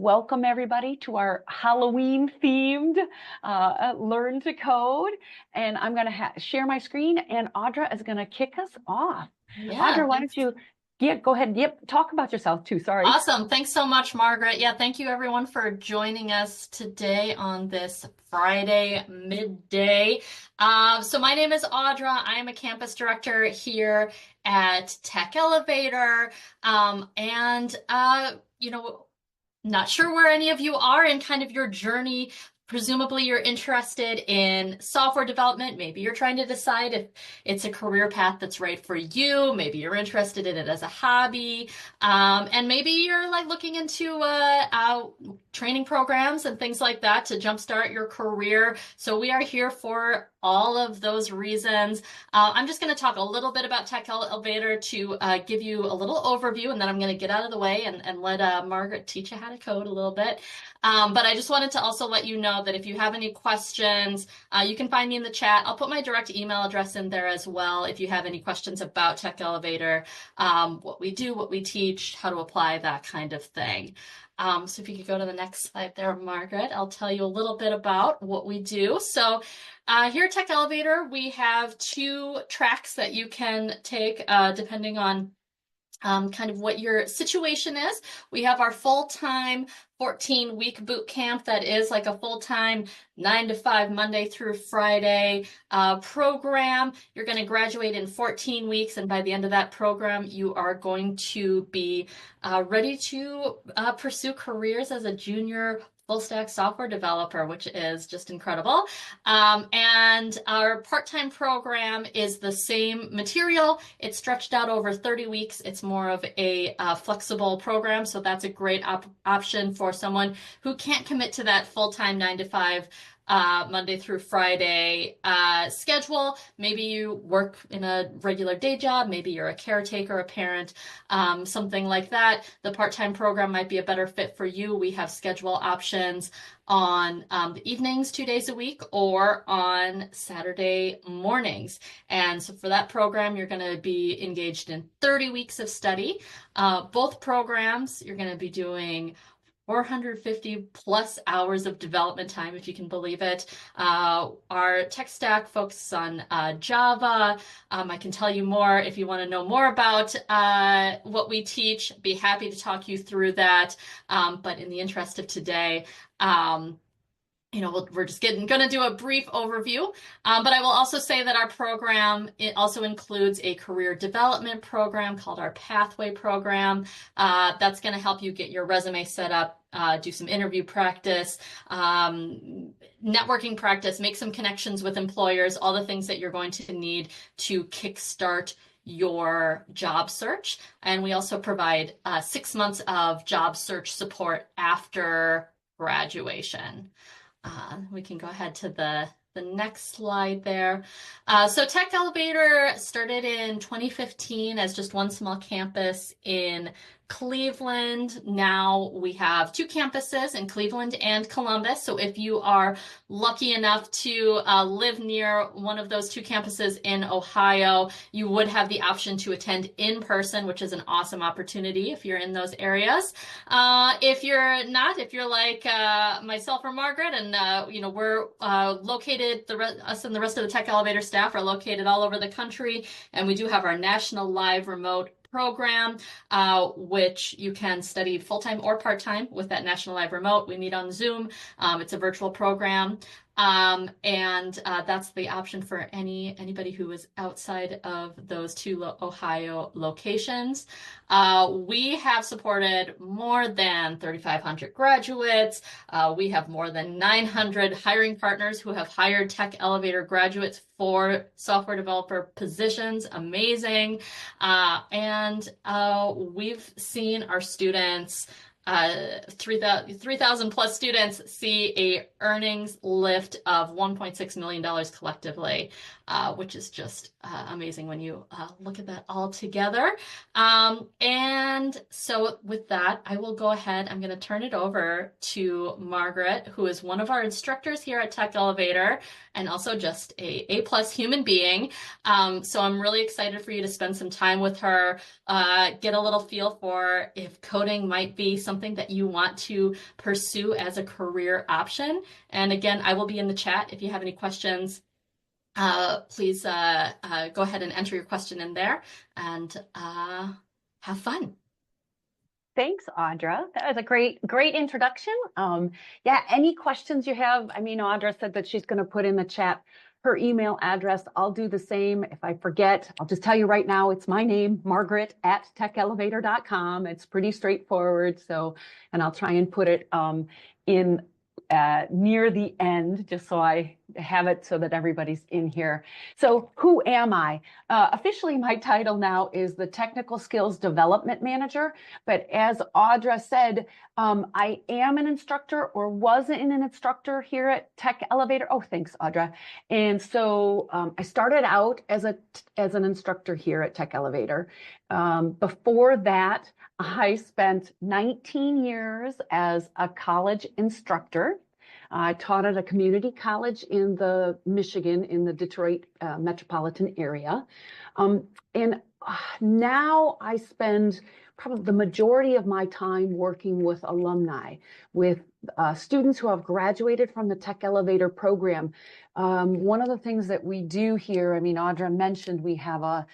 Welcome everybody to our Halloween themed Learn to Code. And I'm going to share my screen and Audra is going to kick us off. Yeah, Audra, why don't thanks. you go ahead. Yep, talk about yourself too. Sorry. Awesome. Thanks so much, Margaret. Yeah, thank you everyone for joining us today on this Friday midday. So my name is Audra. I am a campus director here at Tech Elevator. And not sure where any of you are in kind of your journey. Presumably, you're interested in software development. Maybe you're trying to decide if it's a career path that's right for you. Maybe you're interested in it as a hobby. And maybe you're like looking into training programs and things like that to jumpstart your career. So we are here for all of those reasons. I'm just going to talk a little bit about Tech Elevator to give you a little overview, and then I'm going to get out of the way and let Margaret teach you how to code a little bit. But I just wanted to also let you know that if you have any questions, you can find me in the chat. I'll put my direct email address in there as well if you have any questions about Tech Elevator, what we do, what we teach, how to apply, that kind of thing. So if you could go to the next slide there, Margaret, I'll tell you a little bit about what we do. So here at Tech Elevator, we have two tracks that you can take depending on kind of what your situation is. We have our full-time 14-week boot camp that is like a full-time 9 to 5 Monday through Friday program. You're going to graduate in 14 weeks, and by the end of that program, you are going to be ready to pursue careers as a junior full stack software developer, which is just incredible. And our part-time program is the same material. It's stretched out over 30 weeks. It's more of a flexible program, so that's a great option for someone who can't commit to that full-time 9 to 5 Monday through Friday schedule. Maybe you work in a regular day job. Maybe you're a caretaker, a parent, something like that. The part-time program might be a better fit for you. We have schedule options on the evenings 2 days a week or on Saturday mornings. And so for that program, you're going to be engaged in 30 weeks of study. Both programs, you're going to be doing 450 plus hours of development time, if you can believe it. Our tech stack focuses on Java. I can tell you more if you want to know more about what we teach. Be happy to talk you through that. But in the interest of today, we're just going to do a brief overview, but I will also say that our program, it also includes a career development program called our Pathway program. That's going to help you get your resume set up, do some interview practice, networking practice, make some connections with employers, all the things that you're going to need to kickstart your job search. And we also provide 6 months of job search support after graduation. We can go ahead to the next slide there. So Tech Elevator started in 2015 as just one small campus in Cleveland. Now we have 2 campuses in Cleveland and Columbus. So if you are lucky enough to live near one of those 2 campuses in Ohio, you would have the option to attend in person, which is an awesome opportunity if you're in those areas. If you're not, if you're like myself or Margaret, and we're located, us and the rest of the Tech Elevator staff are located all over the country, and we do have our national live remote program, which you can study full-time or part-time with that National Live Remote. We meet on Zoom. It's a virtual program. And that's the option for anybody who is outside of those 2 Ohio locations. We have supported more than 3,500 graduates. We have more than 900 hiring partners who have hired Tech Elevator graduates for software developer positions. Amazing. And we've seen our students 3,000 plus students see a earnings lift of $1.6 million collectively, which is just amazing when you look at that all together. And so with that, I will go ahead. I'm going to turn it over to Margaret, who is one of our instructors here at Tech Elevator and also just a plus human being. So I'm really excited for you to spend some time with her, get a little feel for if coding might be something something that you want to pursue as a career option. And again, I will be in the chat if you have any questions. Please go ahead and enter your question in there and have fun. Thanks, Audra. That was a great introduction. Yeah, any questions you have? I mean, Audra said that she's going to put in the chat her email address. I'll do the same. If I forget, I'll just tell you right now, it's my name, Margaret at techelevator.com. It's pretty straightforward. So, and I'll try and put it in near the end, just so I have it so that everybody's in here. So who am I? Officially, my title now is the Technical Skills Development Manager. But as Audra said, I am an instructor or was an instructor here at Tech Elevator. Oh, thanks, Audra. And so I started out as an instructor here at Tech Elevator. Before that, I spent 19 years as a college instructor. I taught at a community college in the Michigan, in the Detroit metropolitan area. And now I spend probably the majority of my time working with alumni, with students who have graduated from the Tech Elevator program. One of the things that we do here, I mean, Audra mentioned we have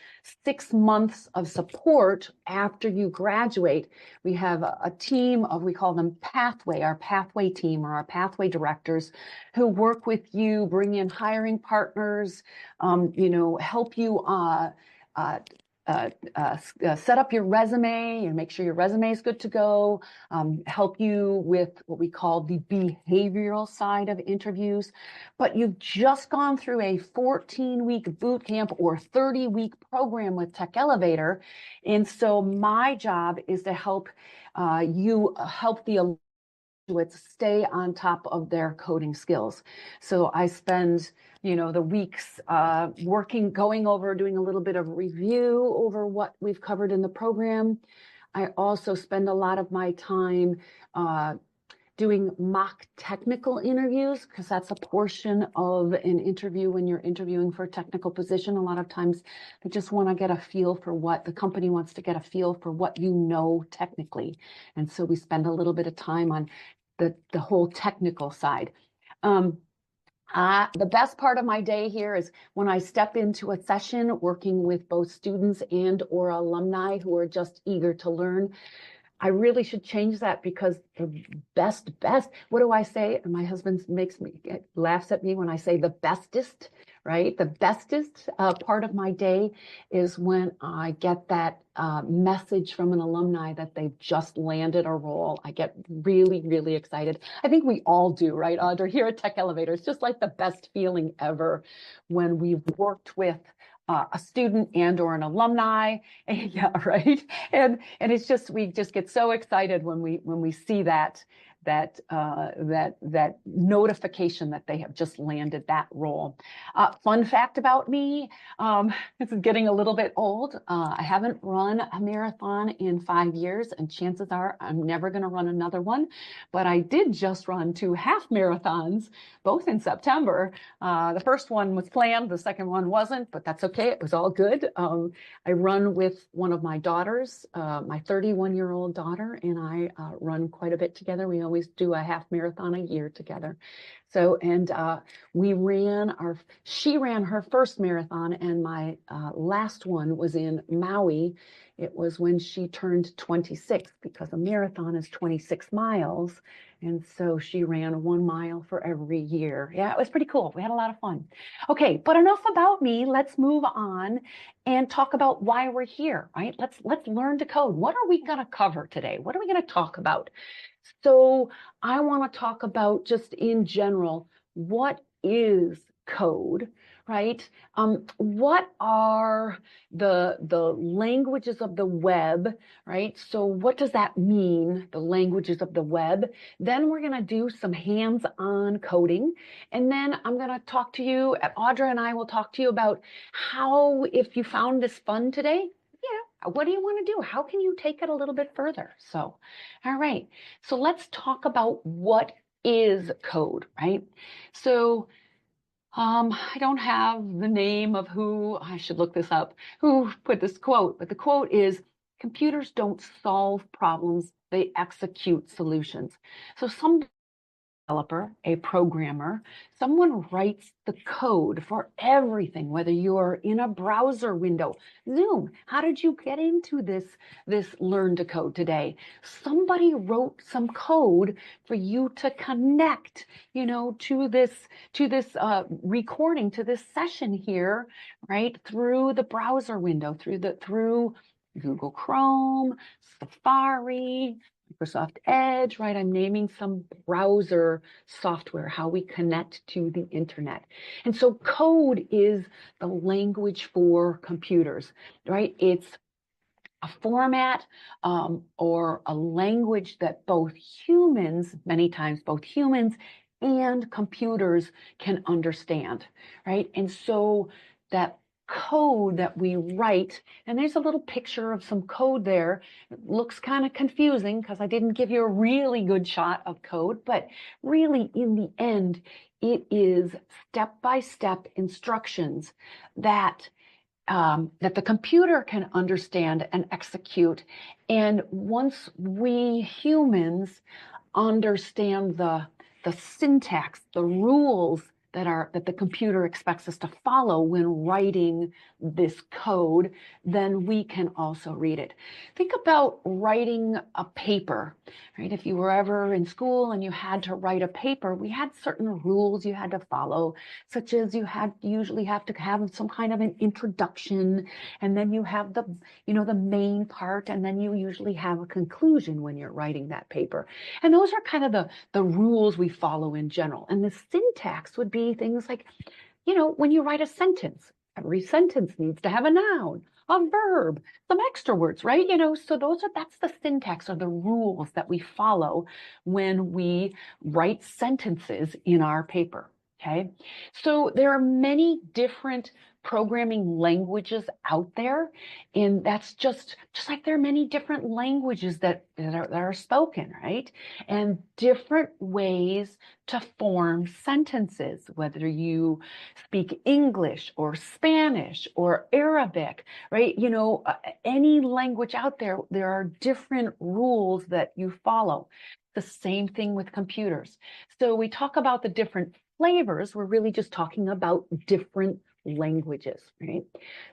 6 months of support after you graduate. We have a team of, we call them Pathway, our Pathway team or our Pathway directors who work with you, bring in hiring partners, help you set up your resume and make sure your resume is good to go, help you with what we call the behavioral side of interviews. But you've just gone through a 14-week boot camp or 30-week program with Tech Elevator. And so my job is to help help the stay on top of their coding skills. So I spend, the weeks going over, doing a little bit of review over what we've covered in the program. I also spend a lot of my time doing mock technical interviews, because that's a portion of an interview when you're interviewing for a technical position. A lot of times they just want to get a feel for what the company wants to get a feel for what you know technically. And so we spend a little bit of time on the whole technical side. The best part of my day here is when I step into a session working with both students and or alumni who are just eager to learn. I really should change that, because the best, what do I say? And my husband laughs at me when I say the bestest, right? The bestest part of my day is when I get that message from an alumni that they've just landed a role. I get really, really excited. I think we all do, right, Audra? Here at Tech Elevator, it's just like the best feeling ever when we've worked with a student and or an alumni. Yeah, right. And it's just, we just get so excited when we see that notification that they have just landed that role. Fun fact about me, this is getting a little bit old. I haven't run a marathon in 5 years, and chances are I'm never going to run another one. But I did just run 2 half marathons, both in September. The first one was planned, the second one wasn't, but that's okay. It was all good. I run with one of my daughters, my 31-year-old daughter, and I run quite a bit together. We always do a half marathon a year together. So, and she ran her first marathon, and my last one was in Maui. It was when she turned 26, because a marathon is 26 miles. And so she ran 1 mile for every year. Yeah, it was pretty cool. We had a lot of fun. Okay, but enough about me. Let's move on and talk about why we're here, right? Let's learn to code. What are we going to cover today? What are we going to talk about? So I want to talk about, just in general, what is code, right? What are the languages of the web, right? So what does that mean, the languages of the web? Then we're going to do some hands-on coding. And then I'm going to talk to you, Audra and I will talk to you about how, if you found this fun today, what do you want to do? How can you take it a little bit further? So, all right. So let's talk about what is code, right? So I don't have the name of who, I should look this up, who put this quote, but the quote is, Computers don't solve problems, they execute solutions. So some developer, a programmer, someone writes the code for everything, whether you're in a browser window. Zoom, how did you get into this learn to code today? Somebody wrote some code for you to connect, to this recording, to this session here, right? Through the browser window, through Google Chrome, Safari, Microsoft Edge, right? I'm naming some browser software, how we connect to the internet. And so code is the language for computers, right? It's a format or a language that both humans, many times both humans and computers can understand, right? And so that code that we write, and there's a little picture of some code there. It looks kind of confusing because I didn't give you a really good shot of code, but really in the end, it is step-by-step instructions that that the computer can understand and execute. And once we humans understand the syntax, the rules that the computer expects us to follow when writing this code, then we can also read it. Think about writing a paper, right? If you were ever in school and you had to write a paper, we had certain rules you had to follow, such as usually have to have some kind of an introduction, and then you have the main part, and then you usually have a conclusion when you're writing that paper. And those are kind of the rules we follow in general. And the syntax would be things like, when you write a sentence, every sentence needs to have a noun, a verb, some extra words, right? So that's the syntax or the rules that we follow when we write sentences in our paper. Okay. So there are many different programming languages out there, and that's just like there are many different languages that are spoken, right? And different ways to form sentences, whether you speak English or Spanish or Arabic, right? Any language out there, there are different rules that you follow. The same thing with computers. So we talk about the different flavors, we're really just talking about different languages, right?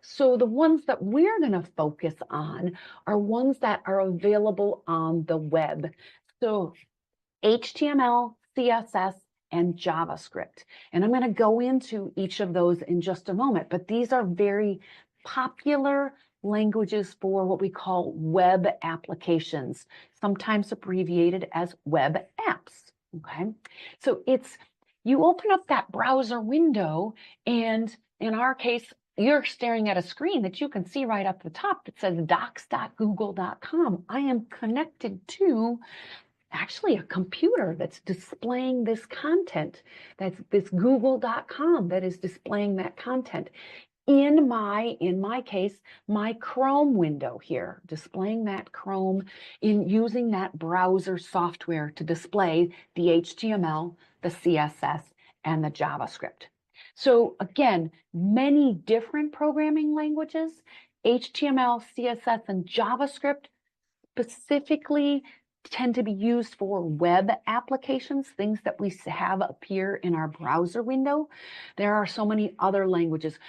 So the ones that we're going to focus on are ones that are available on the web. So HTML, CSS, and JavaScript. And I'm going to go into each of those in just a moment, but these are very popular languages for what we call web applications, sometimes abbreviated as web apps. Okay, so you open up that browser window, and in our case, you're staring at a screen that you can see right up the top that says docs.google.com. I am connected to actually a computer that's displaying this content. That's this google.com that is displaying that content. In my case, my Chrome window here, displaying that Chrome in using that browser software to display the HTML, the CSS, and the JavaScript. So again, many different programming languages, HTML, CSS, and JavaScript specifically tend to be used for web applications, things that we have appear in our browser window. There are so many other languages.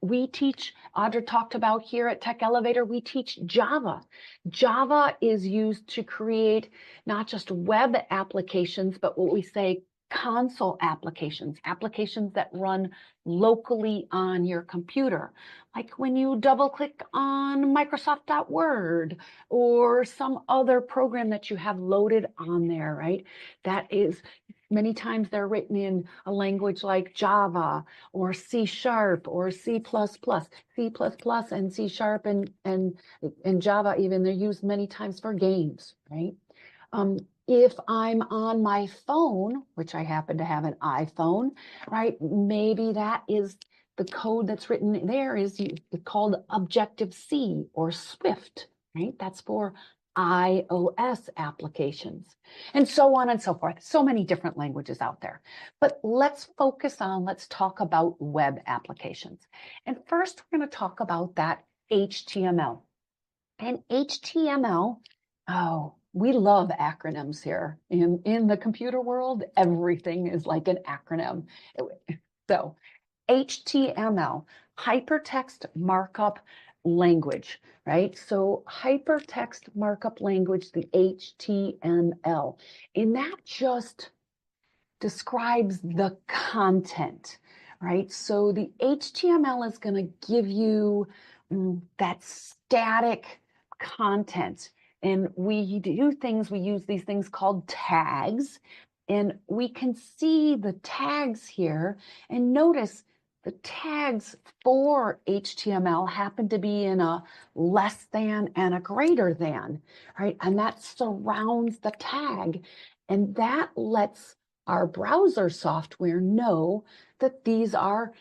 We teach, Audra talked about here at Tech Elevator, we teach Java. Java is used to create not just web applications, but what we say console applications, applications that run locally on your computer. Like when you double click on Microsoft.Word or some other program that you have loaded on there, right? That is, many times they're written in a language like Java or C# or C++, C++ and C# and Java even, they're used many times for games, right? If I'm on my phone, which I happen to have an iPhone, right? Maybe that is the code that's written there is called Objective-C or Swift, right? That's for iOS applications, and so on and so forth. So many different languages out there. But let's talk about web applications. And first, we're going to talk about that HTML. And HTML, oh, we love acronyms here. In the computer world, everything is like an acronym. So HTML, hypertext markup language, right? So hypertext markup language, the HTML, and that just describes the content, right? So the HTML is going to give you that static content. And we do things, we use these things called tags. And we can see the tags here. And notice the tags for HTML happen to be in a less than and a greater than, right? And that surrounds the tag. And that lets our browser software know that these are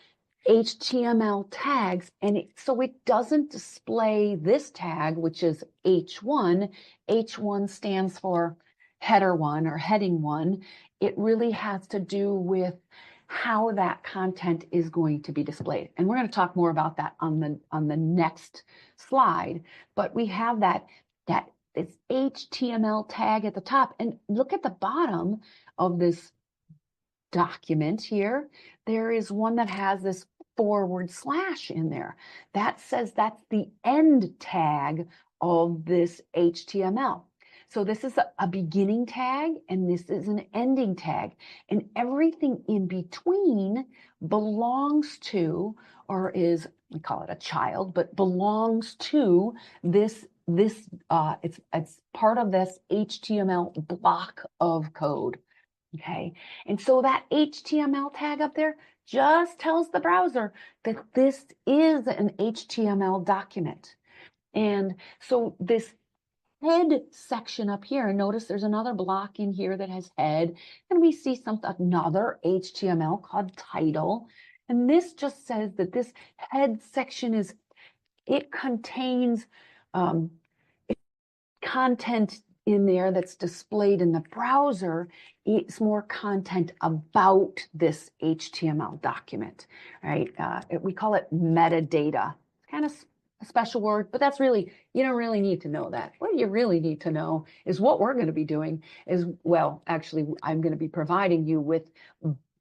HTML tags, and so it doesn't display this tag, which is H1. H1 stands for header one or heading one. It really has to do with how that content is going to be displayed. And we're going to talk more about that on the next slide. But we have that this HTML tag at the top, and look at the bottom of this document here. There is one that has this / in there. That says that's the end tag of this HTML. So this is a beginning tag, and this is an ending tag. And everything in between belongs to, or is, we call it a child, but belongs to this it's part of this HTML block of code. Okay, and so that HTML tag up there just tells the browser that this is an HTML document. And so this head section up here, notice there's another block in here that has head, and we see another HTML called title. And this just says that this head section it contains content in there that's displayed in the browser. It's more content about this HTML document, right? We call it metadata. It's kind of a special word, but that's really, you don't really need to know that. What you really need to know is what we're going to be doing is, well, actually, I'm going to be providing you with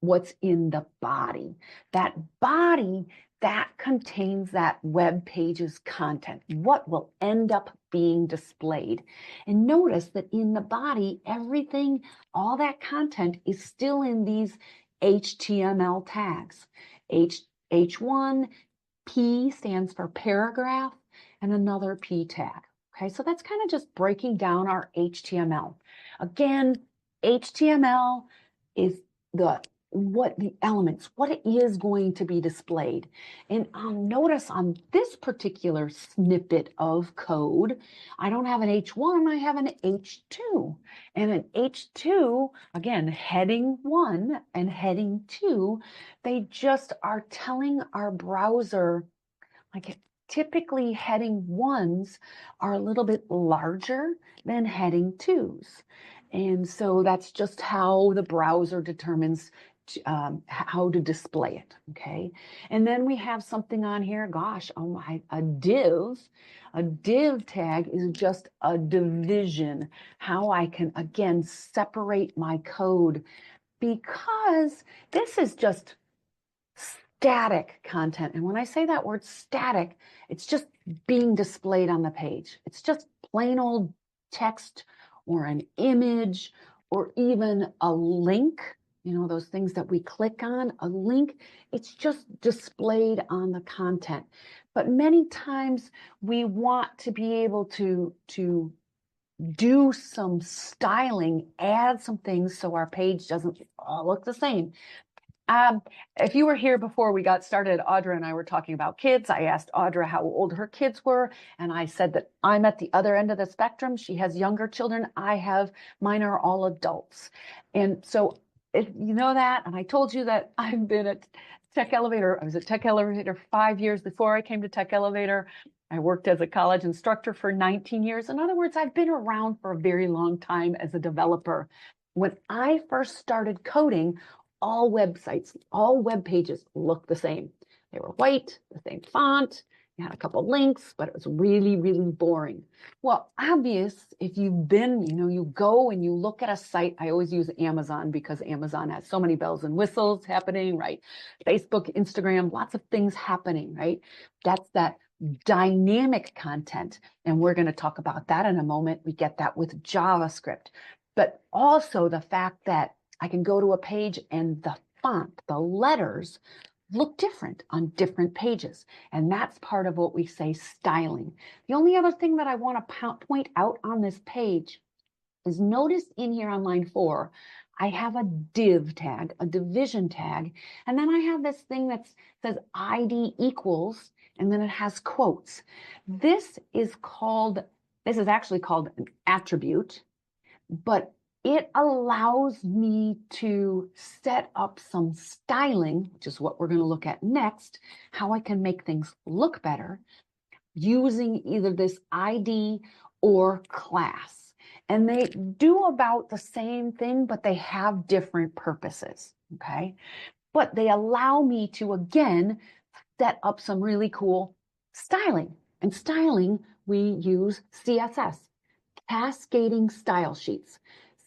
what's in the body. That body, that contains that web page's content, what will end up being displayed. And notice that in the body, everything, all that content is still in these HTML tags. H1, P stands for paragraph, and another P tag. Okay, so that's kind of just breaking down our HTML. Again, HTML is what the elements, what it is going to be displayed. And notice on this particular snippet of code, I don't have an H1, I have an H2. And an H2, again, heading 1 and heading 2, they just are telling our browser, like typically heading 1s are a little bit larger than heading 2s. And so that's just how the browser determines how to display it, okay? And then we have something on here, gosh, oh my, a div. A div tag is just a division, how I can, again, separate my code, because this is just static content. And when I say that word static, it's just being displayed on the page. It's just plain old text or an image or even a link. You know, those things that we click on, a link, it's just displayed on the content. But many times we want to be able to do some styling, add some things so our page doesn't all look the same. If you were here before we got started, Audra and I were talking about kids. I asked Audra how old her kids were, and I said that I'm at the other end of the spectrum. She has younger children. Mine are all adults. And so if you know that, and I told you that I've been at Tech Elevator. I was at Tech Elevator 5 years before I came to Tech Elevator. I worked as a college instructor for 19 years. In other words, I've been around for a very long time as a developer. When I first started coding, all websites, all web pages looked the same. They were white, the same font, You had a couple links, but it was really, really boring. Well, obvious, if you've been, you go and you look at a site. I always use Amazon because Amazon has so many bells and whistles happening, right? Facebook, Instagram, lots of things happening, right? That's that dynamic content. And we're going to talk about that in a moment. We get that with JavaScript, but also the fact that I can go to a page and the font, the letters look different on different pages. And that's part of what we say styling. The only other thing that I want to point out on this page is notice in here on line 4, I have a div tag, a division tag, and then I have this thing that says ID equals, and then it has quotes. This is actually called an attribute, but it allows me to set up some styling, which is what we're going to look at next, how I can make things look better using either this ID or class. And they do about the same thing, but they have different purposes, okay? But they allow me to, again, set up some really cool styling. And styling, we use CSS, cascading style sheets.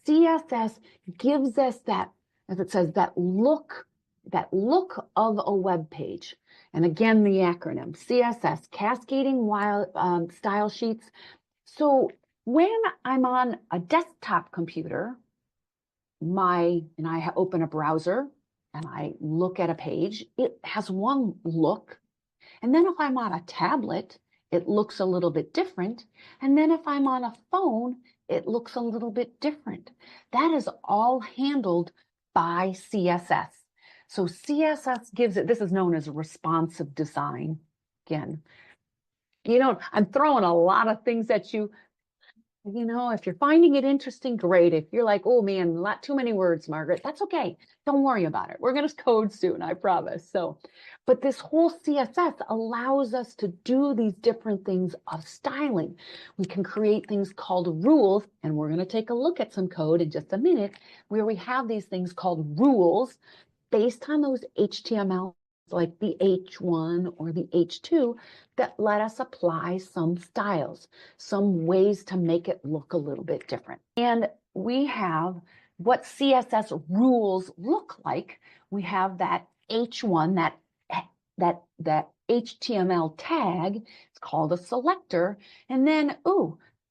CSS gives us that, as it says, that look of a web page. And again, the acronym CSS, cascading style sheets. So when I'm on a desktop computer, and I open a browser and I look at a page, it has one look. And then if I'm on a tablet, it looks a little bit different. And then if I'm on a phone, it looks a little bit different. That is all handled by CSS. So CSS gives it, this is known as responsive design. Again, I'm throwing a lot of things at you. If you're finding it interesting, great. If you're like, oh man, not too many words, Margaret, that's okay. Don't worry about it. We're going to code soon, I promise. But this whole CSS allows us to do these different things of styling. We can create things called rules, and we're going to take a look at some code in just a minute where we have these things called rules based on those HTML, like the H1 or the H2, that let us apply some styles, some ways to make it look a little bit different. And we have what CSS rules look like. We have that H1, that HTML tag. It's called a selector. And then,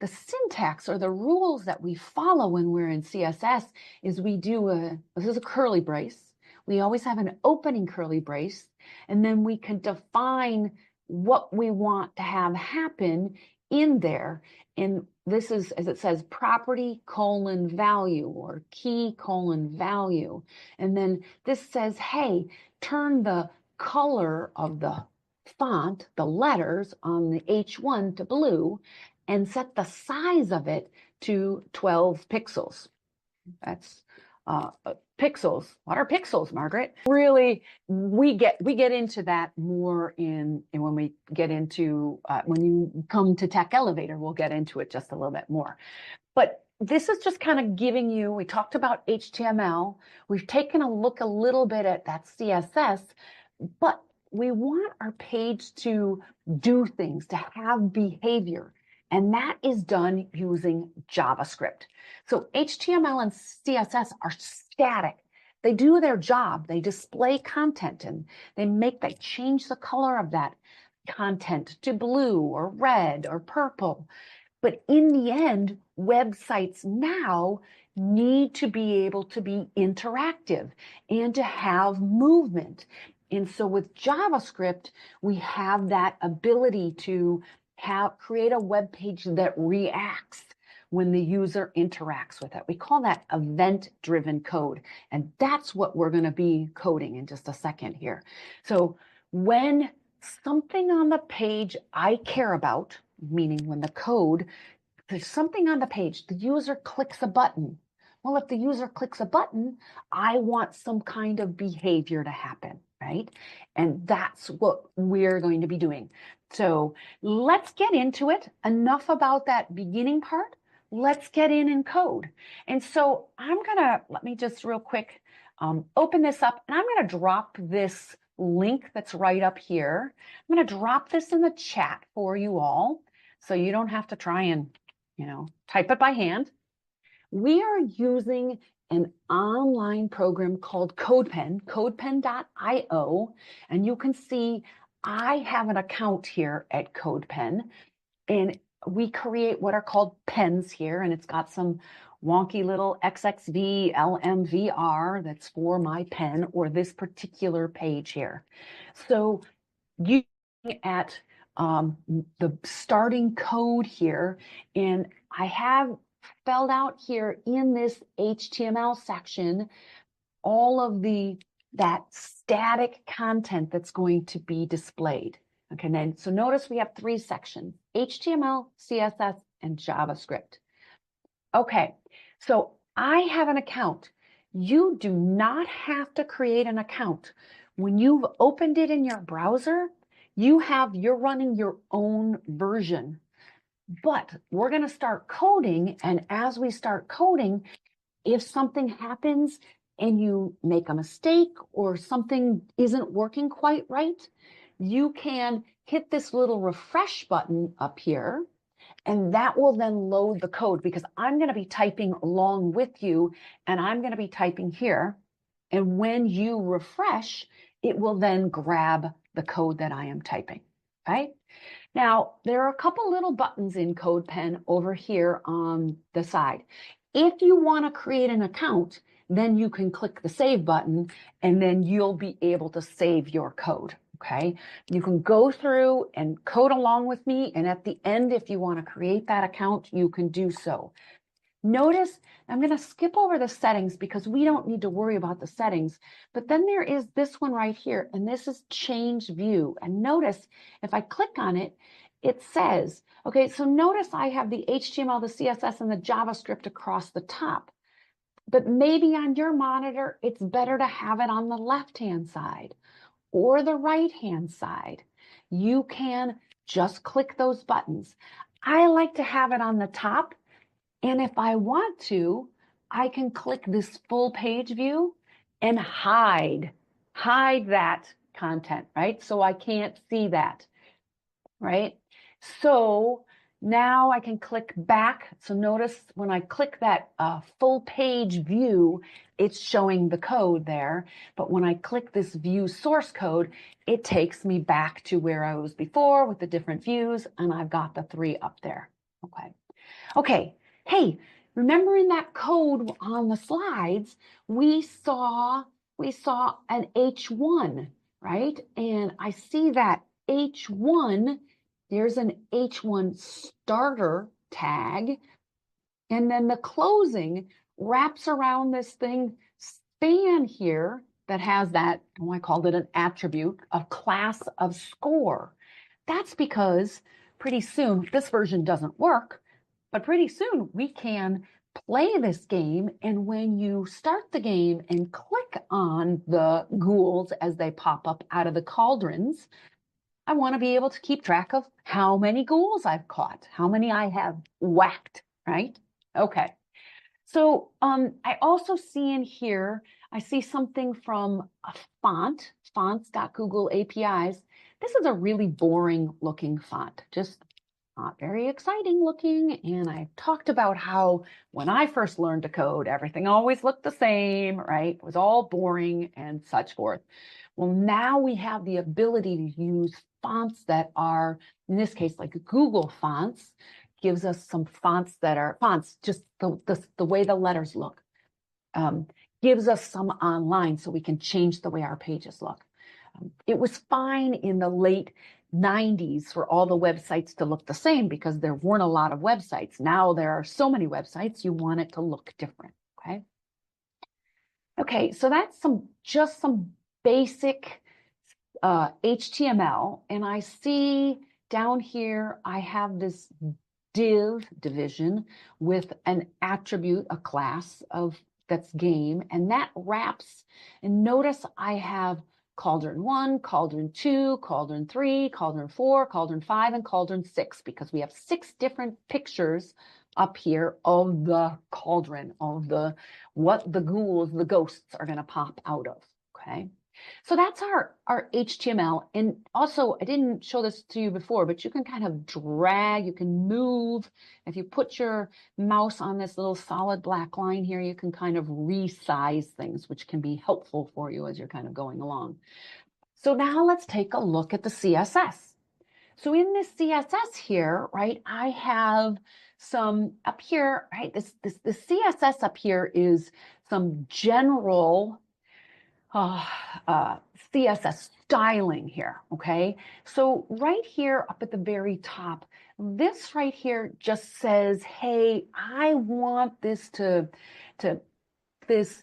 the syntax or the rules that we follow when we're in CSS is this is a curly brace. We always have an opening curly brace, and then we can define what we want to have happen in there. And this is, as it says, property : value or key : value. And then this says, hey, turn the color of the font, the letters on the H1 to blue, and set the size of it to 12 pixels. That's pixels. What are pixels, Margaret? Really, we get into that more when we get into when you come to Tech Elevator, we'll get into it just a little bit more. But this is just kind of giving you, we talked about HTML, we've taken a look a little bit at that CSS, but we want our page to do things, to have behavior. And that is done using JavaScript. So HTML and CSS are static. They do their job. They display content and they change the color of that content to blue or red or purple. But in the end, websites now need to be able to be interactive and to have movement. And so with JavaScript, we have that ability to create a web page that reacts when the user interacts with it. We call that event-driven code. And that's what we're going to be coding in just a second here. So when something on the page I care about, meaning when there's something on the page, the user clicks a button. Well, if the user clicks a button, I want some kind of behavior to happen, right? And that's what we're going to be doing. So let's get into it. Enough about that beginning part. Let's get in code. And so let me just real quick open this up, and I'm going to drop this link that's right up here. I'm going to drop this in the chat for you all so you don't have to try and, type it by hand. We are using an online program called CodePen, codepen.io, and you can see I have an account here at CodePen, and we create what are called pens here, and it's got some wonky little XXV LMVR that's for my pen or this particular page here. So you at the starting code here, and I have spelled out here in this HTML section all of that static content that's going to be displayed. Okay, then so notice we have 3 sections: HTML, CSS, and JavaScript. Okay, so I have an account. You do not have to create an account. When you've opened it in your browser, you're running your own version. But we're going to start coding, and as we start coding, if something happens and you make a mistake or something isn't working quite right, you can hit this little refresh button up here, and that will then load the code, because I'm going to be typing along with you, and I'm going to be typing here. And when you refresh, it will then grab the code that I am typing. Okay? Now, there are a couple little buttons in CodePen over here on the side. If you want to create an account, then you can click the save button, and then you'll be able to save your code. Okay, you can go through and code along with me, and at the end, if you want to create that account, you can do so. Notice I'm going to skip over the settings because we don't need to worry about the settings, but then there is this one right here, and this is change view. And notice if I click on it, it says, okay, so notice I have the HTML, the CSS, and the JavaScript across the top, but maybe on your monitor, it's better to have it on the left-hand side or the right-hand side. You can just click those buttons. I like to have it on the top, and if I want to, I can click this full page view and hide that content, right? So I can't see that, right? So now I can click back. So notice when I click that full page view, it's showing the code there. But when I click this view source code, it takes me back to where I was before with the different views, and I've got the 3 up there. Okay. Hey, remember in that code on the slides, we saw an H1, right? And I see that H1, there's an H1 starter tag, and then the closing wraps around this thing span here that has that, I called it an attribute, a class of score. That's because pretty soon, this version doesn't work, but pretty soon we can play this game, and when you start the game and click on the ghouls as they pop up out of the cauldrons, I want to be able to keep track of how many ghouls I've caught, how many I have whacked, right? Okay. So I also see in here, I see something from a font, fonts.google APIs. This is a really boring looking font, just not very exciting looking. And I talked about how when I first learned to code, everything always looked the same, right? It was all boring and such forth. Well, now we have the ability to use fonts that are, in this case, like Google Fonts, gives us some fonts that are fonts, just the way the letters look, gives us some online so we can change the way our pages look. It was fine in the late 90s for all the websites to look the same because there weren't a lot of websites. Now there are so many websites, you want it to look different, okay? Okay, so that's just some basic HTML, and I see down here I have this division with an attribute, a class that's game, and that wraps, and notice I have Cauldron 1, Cauldron 2, Cauldron 3, Cauldron 4, Cauldron 5, and Cauldron 6, because we have 6 different pictures up here of the cauldron, of what the ghouls, the ghosts are going to pop out of, okay? So that's our HTML. And also, I didn't show this to you before, but you can kind of drag, you can move. If you put your mouse on this little solid black line here, you can kind of resize things, which can be helpful for you as you're kind of going along. So now let's take a look at the CSS. So in this CSS here, right, I have some up here, right, the CSS up here is some general uh, uh, CSS styling here, okay? So right here up at the very top, this right here just says, hey, I want this to this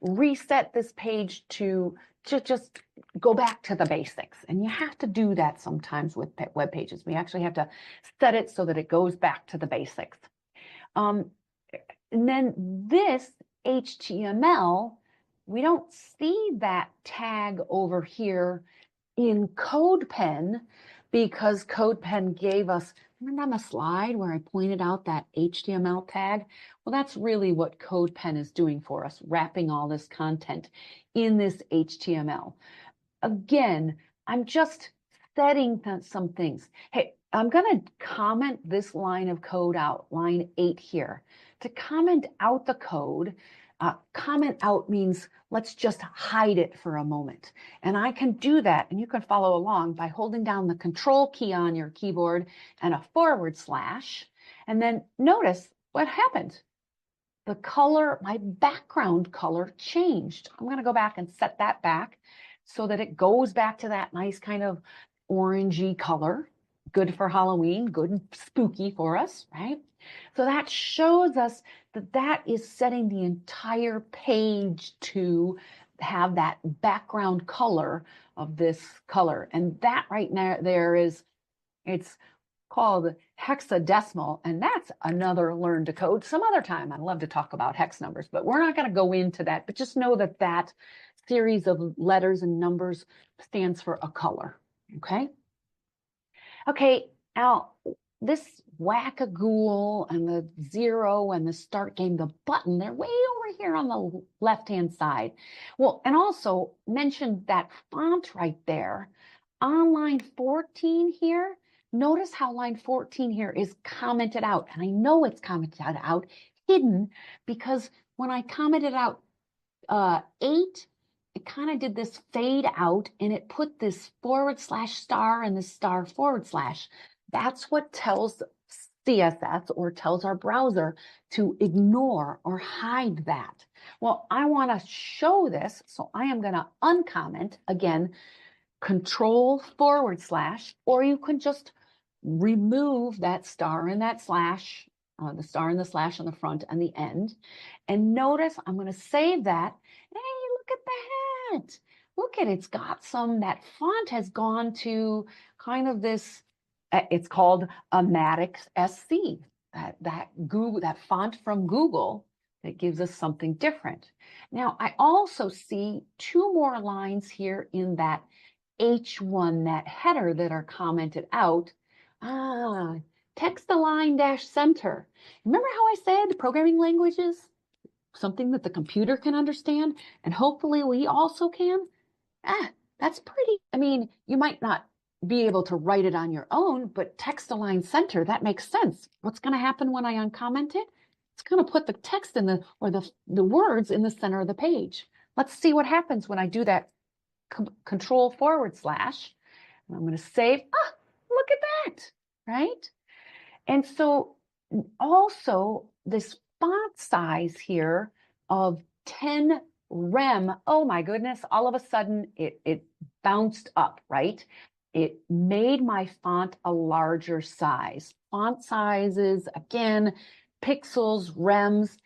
reset this page to just go back to the basics. And you have to do that sometimes with web pages. We actually have to set it so that it goes back to the basics. And then this HTML, we don't see that tag over here in CodePen because CodePen gave us, remember on the slide where I pointed out that HTML tag? Well, that's really what CodePen is doing for us, wrapping all this content in this HTML. Again, I'm just setting some things. Hey, I'm going to comment this line of code out, line 8 here. To comment out the code, comment out means let's just hide it for a moment. And I can do that, and you can follow along by holding down the control key on your keyboard and a /. And then notice what happened. The color, my background color changed. I'm going to go back and set that back so that it goes back to that nice kind of orangey color. Good for Halloween, good and spooky for us, right? So that shows us that that is setting the entire page to have that background color of this color. And that right now there is, it's called hexadecimal, and that's another learn to code some other time. I'd love to talk about hex numbers, but we're not going to go into that. But just know that that series of letters and numbers stands for a color. Okay. Okay. Now this Whack A Ghoul and the 0 and the start game, the button, they're way over here on the left-hand side. Well, and also mention that font right there on line 14 here. Notice how line 14 here is commented out. And I know it's commented out hidden because when I commented out 8, it kind of did this fade out and it put this /* and this */. That's what tells CSS or tells our browser to ignore or hide that. Well, I want to show this, so I am going to uncomment again, control /, or you can just remove that star and that slash, the star and the slash on the front and the end. And notice I'm going to save that. Hey, look at that. Look at it's got some, that font has gone to kind of this, it's called Amatic SC, that Google, that font from Google that gives us something different. Now, I also see 2 more lines here in that H1, that header that are commented out. Text align -center. Remember how I said programming languages, something that the computer can understand, and hopefully we also can? That's pretty, I mean, you might not be able to write it on your own, but text align center, that makes sense. What's going to happen when I uncomment it? It's going to put the text in or the words in the center of the page. Let's see what happens when I do that control /. I'm going to save. Look at that, right? And so also this font size here of 10 rem, oh my goodness, all of a sudden it bounced up, right? It made my font a larger size. Font sizes, again, pixels, rems.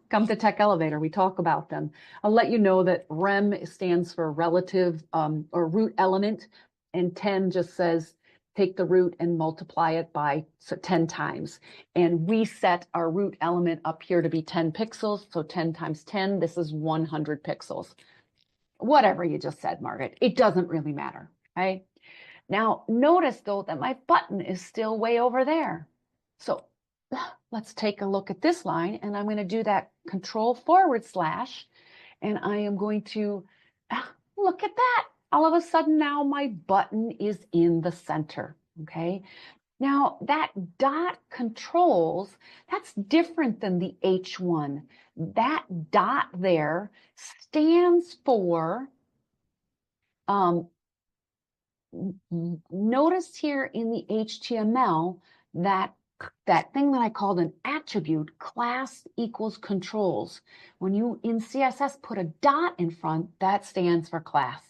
Come to Tech Elevator, we talk about them. I'll let you know that rem stands for relative or root element, and 10 just says take the root and multiply it by 10 times. And we set our root element up here to be 10 pixels. So 10 times 10, this is 100 pixels. Whatever you just said, Margaret, it doesn't really matter, right? Now, notice though that my button is still way over there. So let's take a look at this line, and I'm going to do that control /, and I am going to, look at that. All of a sudden now my button is in the center, okay? Now that dot controls, that's different than the H1. That dot there stands for, notice here in the HTML that that thing that I called an attribute, class equals controls. When you in CSS put a dot in front, that stands for class.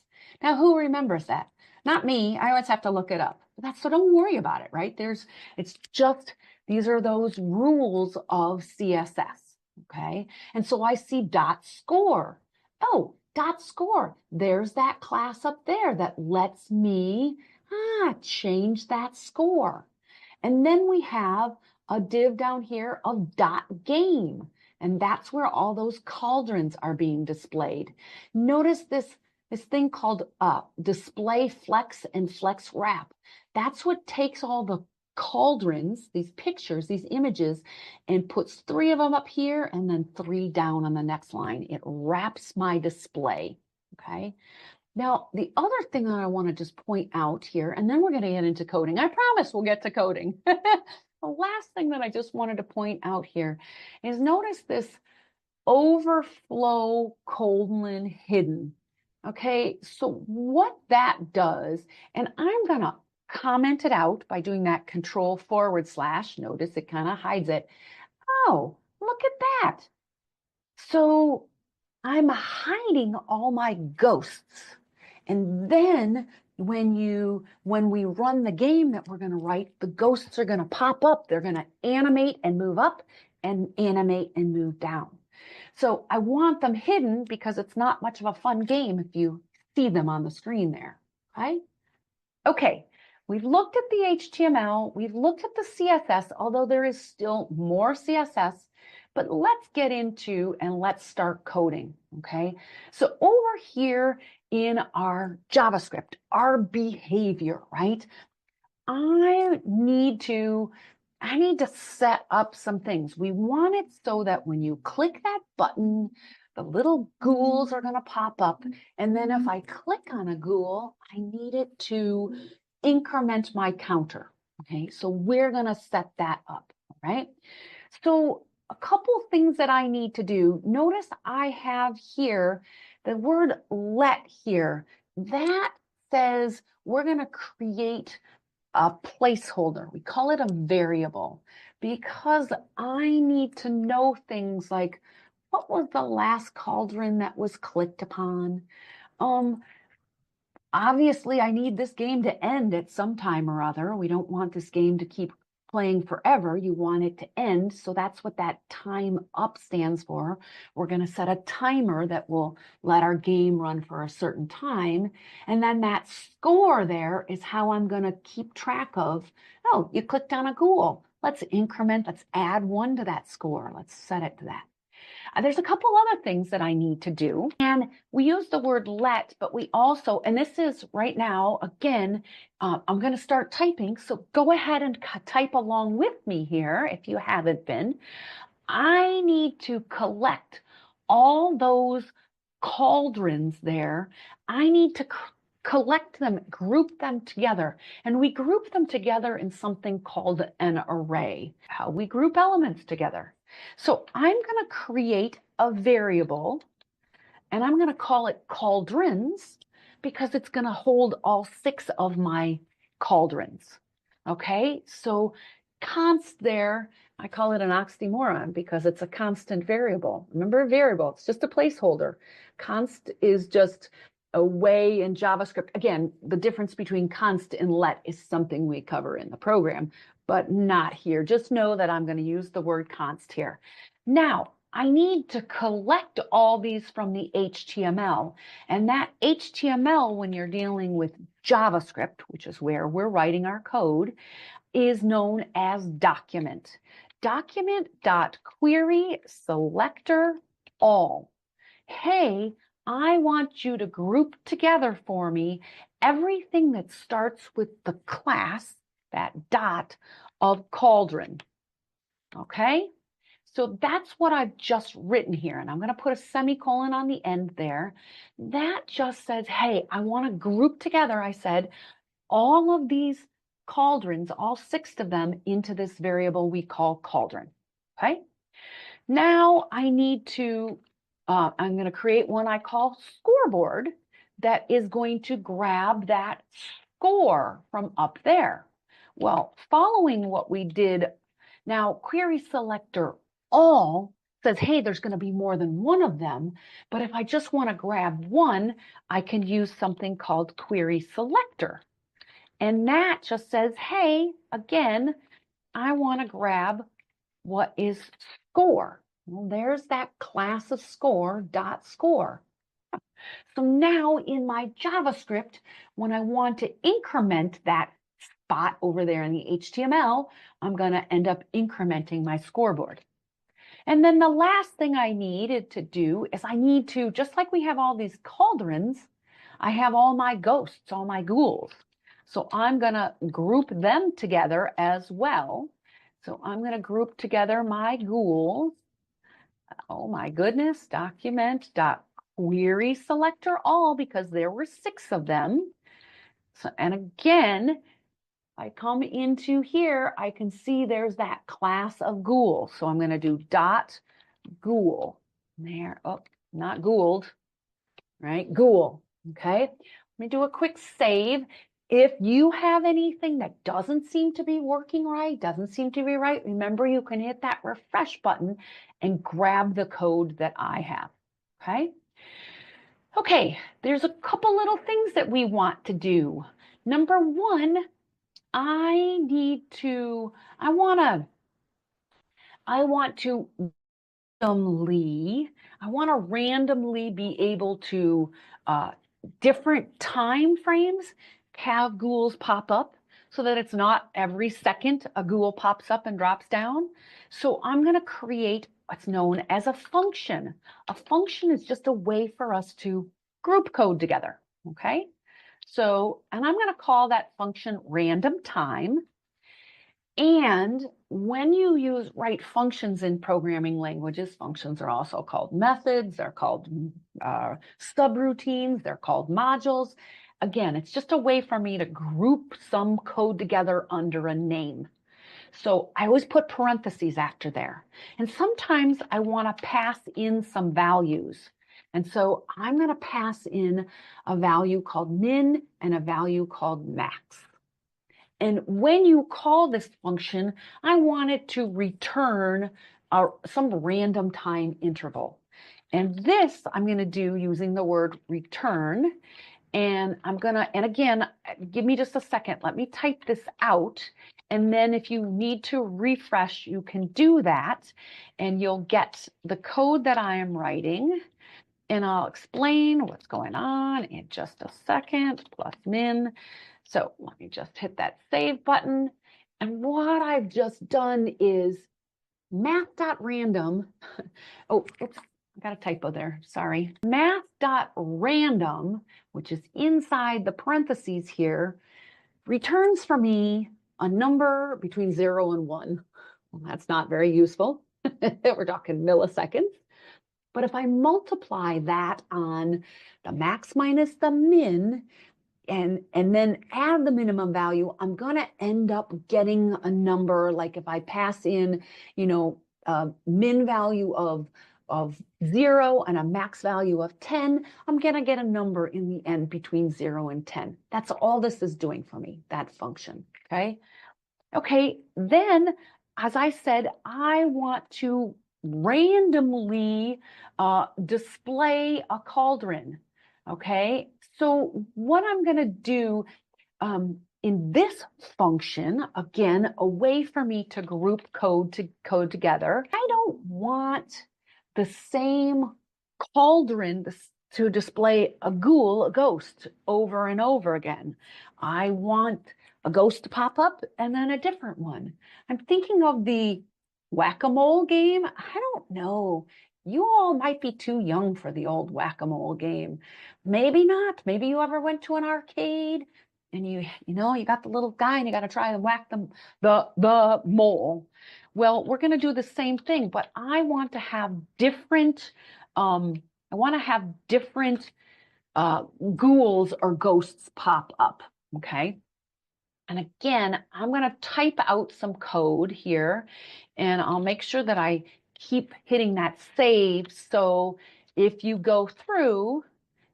Now, who remembers that? Not me. I always have to look it up. So don't worry about it, right? It's just, these are those rules of CSS, okay? And so I see dot score. Oh, dot score. There's that class up there that lets me change that score. And then we have a div down here of dot game. And that's where all those cauldrons are being displayed. Notice this thing called display flex and flex wrap. That's what takes all the cauldrons, these pictures, these images, and puts 3 of them up here and then 3 down on the next line. It wraps my display, okay? Now, the other thing that I want to just point out here, and then we're going to get into coding. I promise we'll get to coding. The last thing that I just wanted to point out here is notice this overflow colon hidden. Okay, so what that does, and I'm going to comment it out by doing that control /. Notice it kind of hides it. Oh, look at that. So I'm hiding all my ghosts. And then when we run the game that we're going to write, the ghosts are going to pop up. They're going to animate and move up and animate and move down. So I want them hidden because it's not much of a fun game if you see them on the screen there, okay? Okay, we've looked at the HTML, we've looked at the CSS, although there is still more CSS, but let's get into and let's start coding, okay? So over here in our JavaScript, our behavior, right? I need to set up some things. We want it so that when you click that button, the little ghouls are going to pop up. And then if I click on a ghoul, I need it to increment my counter. Okay, so we're going to set that up, right? So a couple things that I need to do. Notice I have here the word let here. That says we're going to create a placeholder. We call it a variable because I need to know things like what was the last cauldron that was clicked upon? Obviously, I need this game to end at some time or other. We don't want this game to keep playing forever. You want it to end. So that's what that time up stands for. We're going to set a timer that will let our game run for a certain time. And then that score there is how I'm going to keep track of, oh, you clicked on a ghoul. Let's add 1 to that score. Let's set it to that. There's a couple other things that I need to do. And we use the word let, but we also, and this is right now, again, I'm going to start typing. So go ahead and type along with me here if you haven't been. I need to collect all those cauldrons there. I need to collect them, group them together. And we group them together in something called an array, how we group elements together. So I'm going to create a variable and I'm going to call it cauldrons because it's going to hold all 6 of my cauldrons. Okay, so const there, I call it an oxymoron because it's a constant variable. Remember, a variable, it's just a placeholder. Const is just a way in JavaScript. Again, the difference between const and let is something we cover in the program, but not here. Just know that I'm going to use the word const here. Now, I need to collect all these from the HTML. And that HTML, when you're dealing with JavaScript, which is where we're writing our code, is known as document. Document.query selector all. Hey, I want you to group together for me everything that starts with the class, that dot, of cauldron. Okay? So that's what I've just written here. And I'm going to put a semicolon on the end there. That just says, hey, I want to group together, I said, all of these cauldrons, all 6 of them, into this variable we call cauldron. Okay. Now I need to, I'm going to create one I call scoreboard that is going to grab that score from up there. Well, following what we did, now query selector all says, hey, there's going to be more than one of them. But if I just want to grab one, I can use something called query selector. And that just says, hey, again, I want to grab what is score. Well, there's that class of score dot score. So now in my JavaScript, when I want to increment that spot over there in the HTML, I'm going to end up incrementing my scoreboard. And then the last thing I needed to do is I need to, just like we have all these cauldrons, I have all my ghosts, all my ghouls. So I'm going to group them together as well. So I'm going to group together my ghouls. Oh my goodness, document dot query selector all, because there were 6 of them. So, and again, I come into here, I can see there's that class of ghoul. So I'm going to do dot ghoul there. Oh, not Gould, right? Ghoul. Okay. Let me do a quick save. If you have anything that doesn't seem to be working right, doesn't seem to be right, remember you can hit that refresh button and grab the code that I have. Okay. Okay, there's a couple little things that we want to do. Number one, I want to randomly be able to different time frames have ghouls pop up so that it's not every second a ghoul pops up and drops down. So I'm going to create what's known as a function. A function is just a way for us to group code together. Okay. So, and I'm going to call that function random time. And when you write functions in programming languages, functions are also called methods, they're called subroutines, they're called modules. Again, it's just a way for me to group some code together under a name. So I always put parentheses after there. And sometimes I want to pass in some values. And so I'm going to pass in a value called min and a value called max. And when you call this function, I want it to return some random time interval. And this I'm going to do using the word return. And and again, give me just a second. Let me type this out. And then if you need to refresh, you can do that. And you'll get the code that I am writing. And I'll explain what's going on in just a second, plus min. So let me just hit that save button. And what I've just done is math.random. Oh, oops, I got a typo there. Sorry. Math.random, which is inside the parentheses here, returns for me a number between 0 and 1. Well, that's not very useful. We're talking milliseconds. But if I multiply that on the max minus the min, and then add the minimum value, I'm going to end up getting a number. Like if I pass in, min value of 0 and a max value of 10, I'm going to get a number in the end between 0 and 10. That's all this is doing for me, that function. Okay. Okay. Then, as I said, I want to randomly display a cauldron. Okay, so what I'm going to do in this function, again, a way for me to group code together. I don't want the same cauldron to display a ghoul, a ghost, over and over again. I want a ghost to pop up and then a different one. I'm thinking of the Whack-A-Mole game. I don't know. You all might be too young for the old Whack-A-Mole game. Maybe not. Maybe you ever went to an arcade and you got the little guy and you got to try and whack the mole. Well, we're going to do the same thing, but I want to have different, I want to have different ghouls or ghosts pop up, okay? And again, I'm going to type out some code here, and I'll make sure that I keep hitting that save. So if you go through,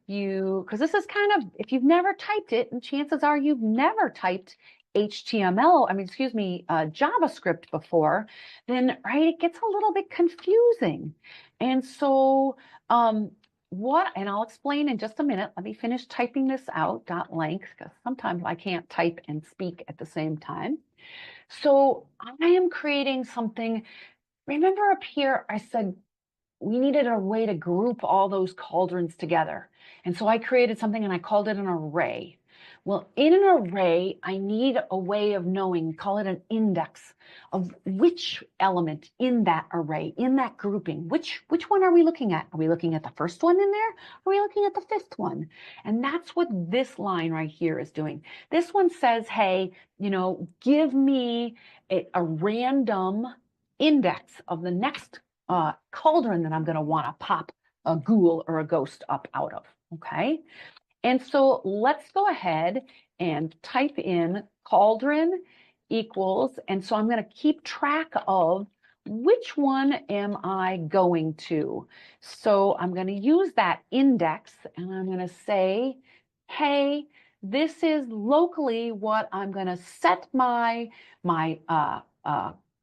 because this is kind of, if you've never typed it, and chances are you've never typed HTML, excuse me, JavaScript before, then, right, it gets a little bit confusing. And so, and I'll explain in just a minute. Let me finish typing this out, .length, because sometimes I can't type and speak at the same time. So I am creating something. Remember up here, I said we needed a way to group all those cauldrons together. And so I created something and I called it an array. Well, in an array, I need a way of knowing, call it an index of which element in that array, in that grouping, which one are we looking at? Are we looking at the first one in there? Are we looking at the fifth one? And that's what this line right here is doing. This one says, hey, give me a random index of the next cauldron that I'm going to want to pop a ghoul or a ghost up out of, okay? And so let's go ahead and type in cauldron equals, and so I'm going to keep track of which one am I going to. So I'm going to use that index, and I'm going to say, hey, this is locally what I'm going to set my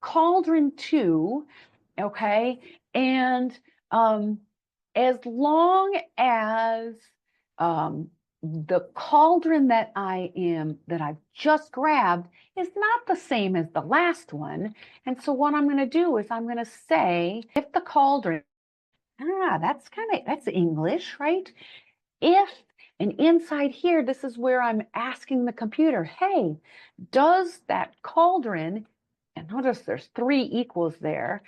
cauldron to, okay? And as long as the cauldron that I've just grabbed is not the same as the last one. And so what I'm going to do is I'm going to say, if the cauldron, that's English, right? If, and inside here, this is where I'm asking the computer, hey, does that cauldron, and notice there's 3 equals there,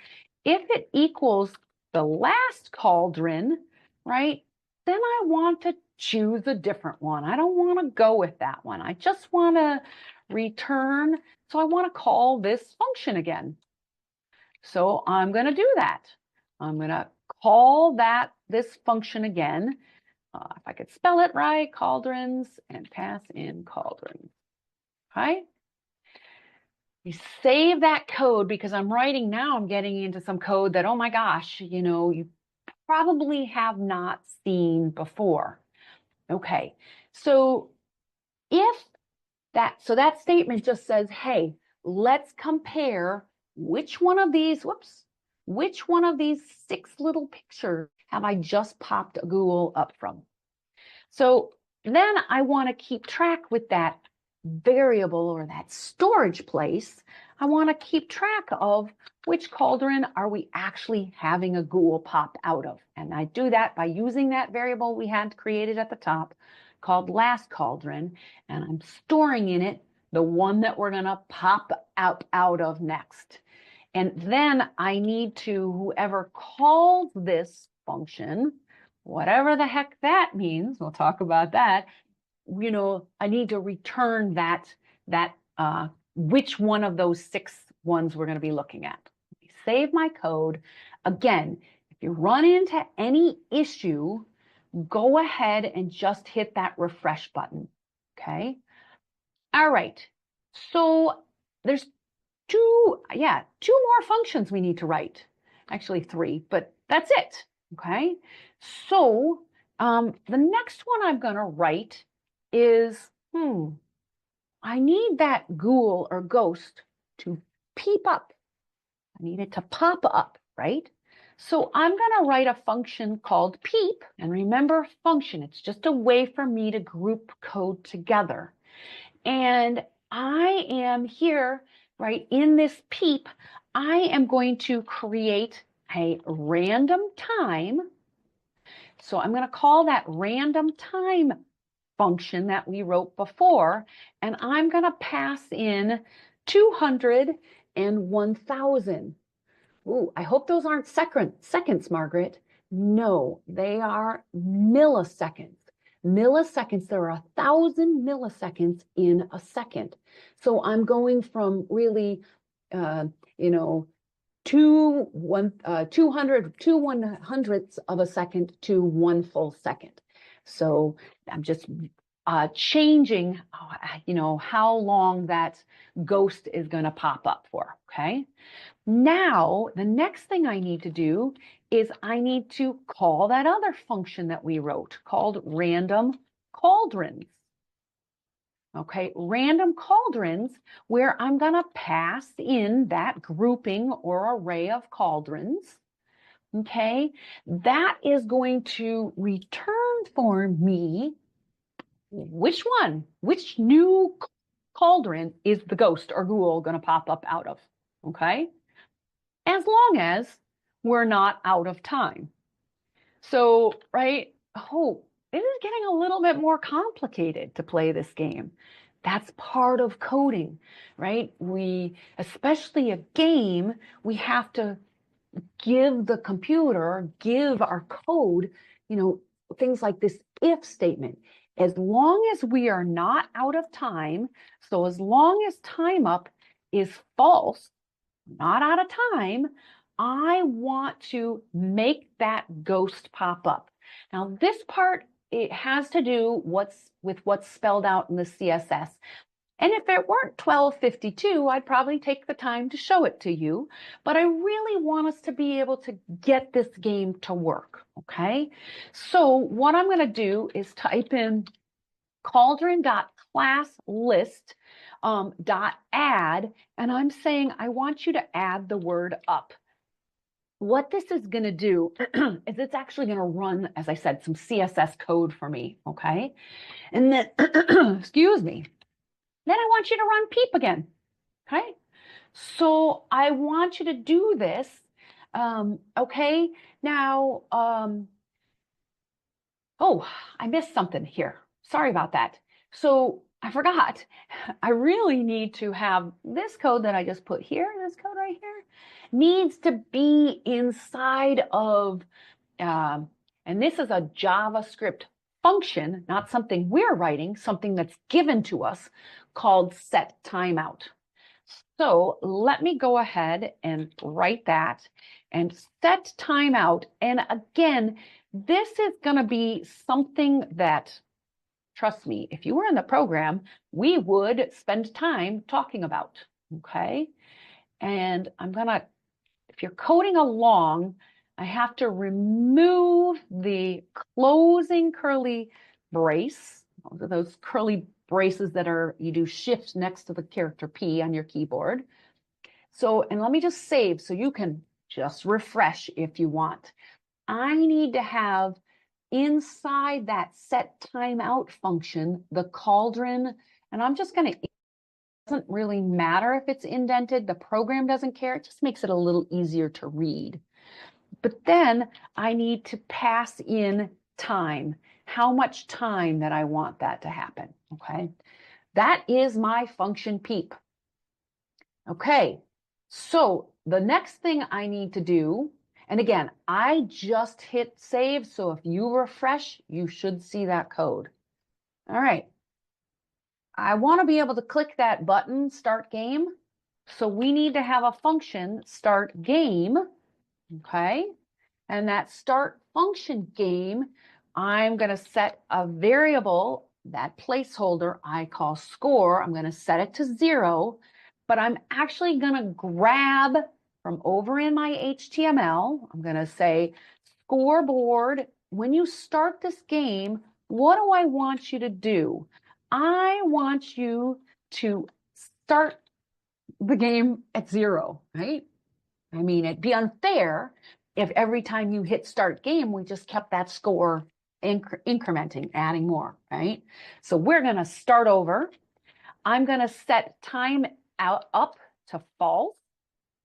if it equals the last cauldron, right, then I want to choose a different one. I don't want to go with that one. I just want to return. So I want to call this function again. So I'm going to do that. I'm going to call this function again. If I could spell it right, cauldrons, and pass in cauldrons. Okay. You save that code because I'm getting into some code that, oh my gosh, you probably have not seen before. Okay, so that statement just says, hey, let's compare which one of these 6 little pictures have I just popped a ghoul up from. So then I want to keep track with that variable or that storage place. I want to keep track of which cauldron are we actually having a ghoul pop out of. And I do that by using that variable we had created at the top called last cauldron, and I'm storing in it the one that we're going to pop out of next. And then I need to, whoever calls this function, whatever the heck that means, we'll talk about that, I need to return that which one of those 6 ones we're going to be looking at. Save my code. Again, if you run into any issue, go ahead and just hit that refresh button, okay? All right, so there's 2 more functions we need to write. Actually 3, but that's it, okay? So the next one I'm going to write is, I need that ghoul or ghost to peep up. I need it to pop up, right? So I'm going to write a function called peep. And remember, function, it's just a way for me to group code together. And I am here, right, in this peep, I am going to create a random time. So I'm going to call that random time function that we wrote before, and I'm going to pass in 200 and 1,000. Ooh, I hope those aren't seconds, Margaret. No, they are milliseconds. Milliseconds, there are 1,000 milliseconds in a second. So I'm going from really, 2/100ths of a second to 1 full second. So I'm just changing, how long that ghost is going to pop up for. Okay. Now, the next thing I need to do is I need to call that other function that we wrote called random cauldrons. Okay, random cauldrons, where I'm going to pass in that grouping or array of cauldrons. Okay, that is going to return for me which new cauldron is the ghost or ghoul going to pop up out of. Okay, as long as we're not out of time. So, right, oh, this is getting a little bit more complicated to play this game. That's part of coding, right? Especially a game, we have to give our code, things like this if statement. As long as we are not out of time, so as long as time up is false, not out of time, I want to make that ghost pop up. Now, this part, it has to do with what's spelled out in the CSS. And if it weren't 1252, I'd probably take the time to show it to you. But I really want us to be able to get this game to work, okay? So what I'm going to do is type in cauldron.classList .add, and I'm saying I want you to add the word up. What this is going to do is it's actually going to run, as I said, some CSS code for me, okay? And then, excuse me, then I want you to run peep again, okay? So I want you to do this, okay? Now, oh, I missed something here. Sorry about that. So I forgot. I really need to have this code that I just put here, this code right here, needs to be inside of, and this is a JavaScript function, not something we're writing, something that's given to us called set timeout. So let me go ahead and write that and set timeout. And again, this is going to be something that, trust me, if you were in the program, we would spend time talking about, okay? And if you're coding along, I have to remove the closing curly brace. Those are those curly braces that you do shift next to the character P on your keyboard. So, and let me just save so you can just refresh if you want. I need to have inside that set timeout function, the cauldron, and I'm just going to, it doesn't really matter if it's indented, the program doesn't care, it just makes it a little easier to read. But then I need to pass in time, how much time that I want that to happen, okay? That is my function peep. Okay, so the next thing I need to do, and again, I just hit save, so if you refresh, you should see that code. All right. I want to be able to click that button, start game. So we need to have a function, start game, okay? And that start function game, I'm going to set a variable, that placeholder I call score. I'm going to set it to 0, but I'm actually going to grab from over in my HTML, I'm going to say scoreboard. When you start this game, what do I want you to do? I want you to start the game at 0, right? I mean, it'd be unfair if every time you hit start game, we just kept that score incrementing, adding more, right? So we're going to start over. I'm going to set time up to false,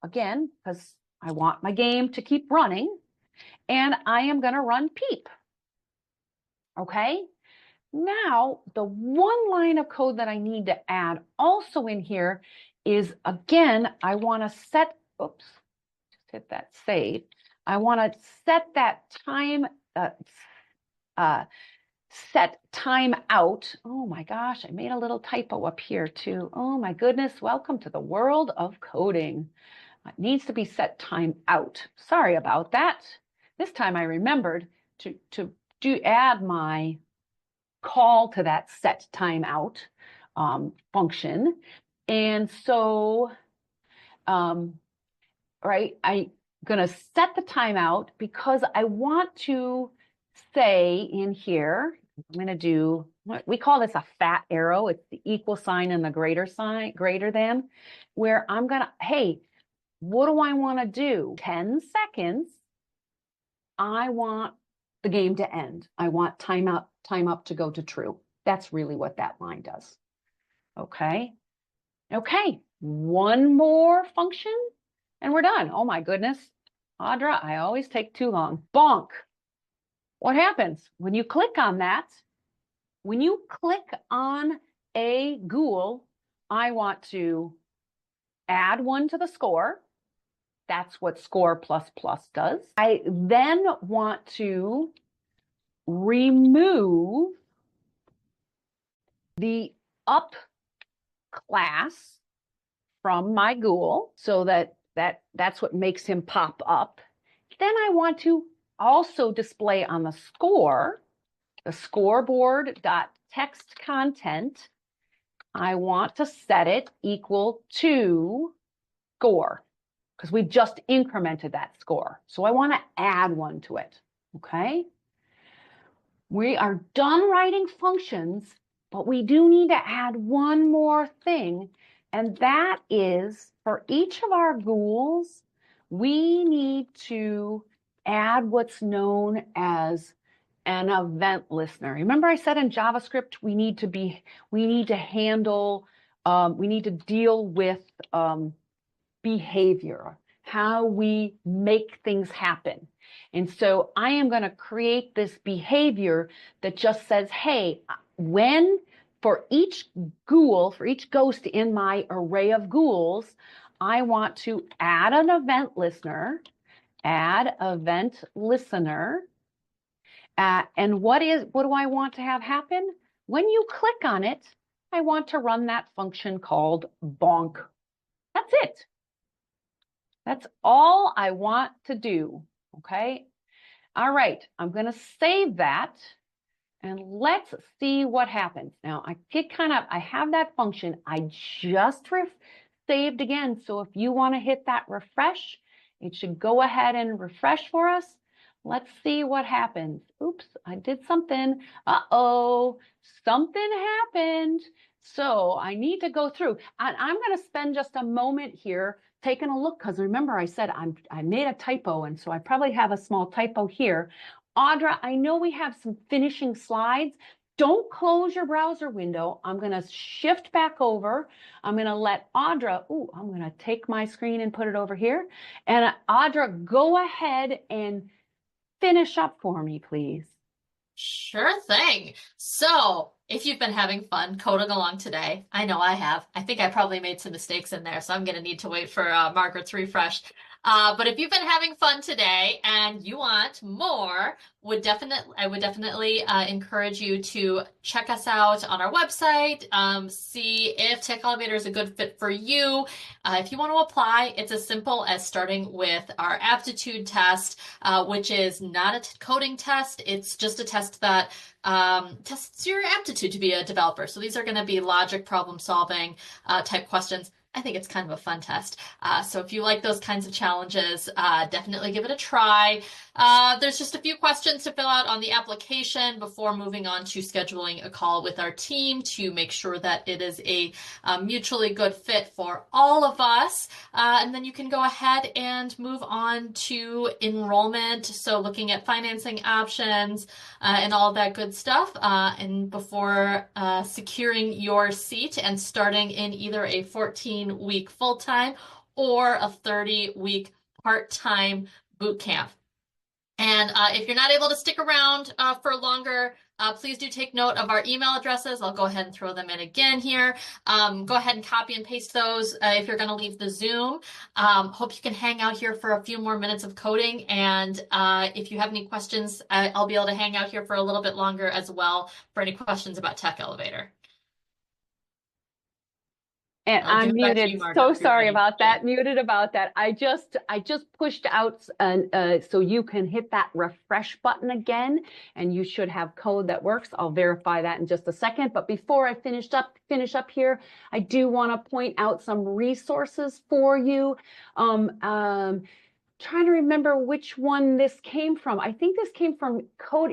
again, because I want my game to keep running. And I am going to run peep. Okay? Now, the one line of code that I need to add also in here is, again, I want to set, oops, just hit that save. I want to set that time, set time out. Oh my gosh, I made a little typo up here too. Oh my goodness, welcome to the world of coding. It needs to be set time out. Sorry about that. This time I remembered to add my call to that set time out function. And so, right, I'm going to set the timeout because I want to say in here, I'm going to do, we call this a fat arrow. It's the equal sign and the greater sign, greater than, where I'm going to, hey, what do I want to do? 10 seconds. I want the game to end. I want time up to go to true. That's really what that line does. Okay. Okay. One more function and we're done. Oh my goodness. Audra, I always take too long. Bonk. What happens when you click on that? When you click on a ghoul, I want to add one to the score. That's what score plus plus does. I then want to remove the up class from my ghoul so that's what makes him pop up. Then I want to also display on the scoreboard.text content. I want to set it equal to score because we just incremented that score. So I want to add one to it. Okay. We are done writing functions, but we do need to add one more thing, and that is for each of our ghouls, we need to add what's known as an event listener. Remember I said in JavaScript we need to deal with behavior, how we make things happen. And so I am going to create this behavior that just says, hey, when for each ghoul, for each ghost in my array of ghouls, I want to add an event listener, and what do I want to have happen? When you click on it, I want to run that function called bonk. That's it. That's all I want to do, okay? All right, I'm going to save that, and let's see what happens. Now, I have that function. I just saved again, so if you want to hit that refresh, it should go ahead and refresh for us. Let's see what happens. Oops, I did something. Uh-oh, something happened. So I need to go through, and I'm going to spend just a moment here taking a look, because remember I said I made a typo, and so I probably have a small typo here. Audra, I know we have some finishing slides. Don't close your browser window. I'm going to shift back over. I'm going to let Audra, I'm going to take my screen and put it over here. And Audra, go ahead and finish up for me, please. Sure thing. So, if you've been having fun coding along today, I know I have. I think I probably made some mistakes in there, so I'm going to need to wait for Margaret's refresh. But if you've been having fun today and you want more, I would definitely encourage you to check us out on our website, see if Tech Elevator is a good fit for you. If you want to apply, it's as simple as starting with our aptitude test, which is not a coding test. It's just a test that tests your aptitude to be a developer. So these are going to be logic, problem solving type questions. I think it's kind of a fun test. So if you like those kinds of challenges, definitely give it a try. There's just a few questions to fill out on the application before moving on to scheduling a call with our team to make sure that it is a mutually good fit for all of us. And then you can go ahead and move on to enrollment. So looking at financing options and all of that good stuff. And before securing your seat and starting in either a 14-week full-time or a 30-week part-time boot camp. And if you're not able to stick around for longer, please do take note of our email addresses. I'll go ahead and throw them in again here. Go ahead and copy and paste those if you're going to leave the Zoom. Hope you can hang out here for a few more minutes of coding. And if you have any questions, I'll be able to hang out here for a little bit longer as well for any questions about Tech Elevator. And I'll give I'm it back to you, muted. Margaret, So if you're sorry ready. about that. Muted about that. I just pushed out so you can hit that refresh button again, and you should have code that works. I'll verify that in just a second. But before I finish up here, I do want to point out some resources for you. Um, um, Trying to remember which one this came from. I think this came from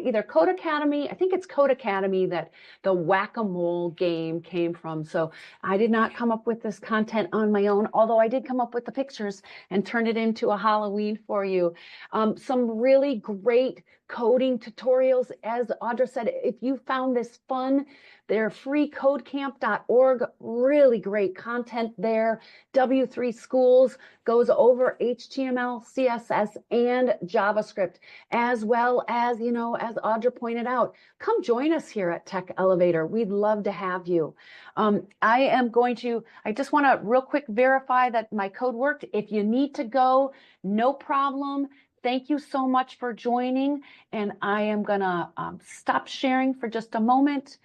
either Code Academy. I think it's Code Academy that the Whack-A-Mole game came from. So I did not come up with this content on my own, although I did come up with the pictures and turn it into a Halloween for you. Some really great coding tutorials. As Audra said, if you found this fun, they're freecodecamp.org. Really great content there. W3 Schools goes over HTML, CSS, and JavaScript, as well as, as Audra pointed out, come join us here at Tech Elevator. We'd love to have you. I just want to real quick verify that my code worked. If you need to go, no problem. Thank you so much for joining. And I am going to stop sharing for just a moment.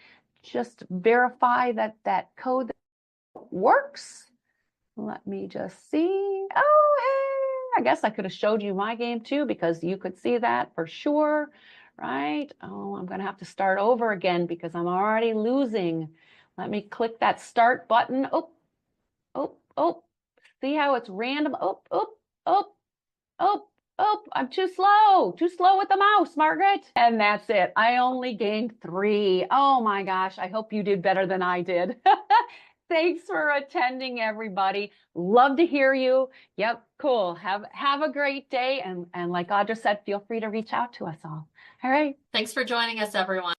Just verify that that code works. Let me just see. Oh, hey, I guess I could have showed you my game too, because you could see that for sure, right? Oh, I'm going to have to start over again because I'm already losing. Let me click that start button. Oh, oh, oh. See how it's random? Oh, oh, oh, oh, oh, I'm too slow with the mouse, Margaret. And that's it. I only gained 3. Oh my gosh, I hope you did better than I did. Thanks for attending, everybody. Love to hear you. Yep, cool. Have a great day. And like Audra said, feel free to reach out to us all. All right. Thanks for joining us, everyone.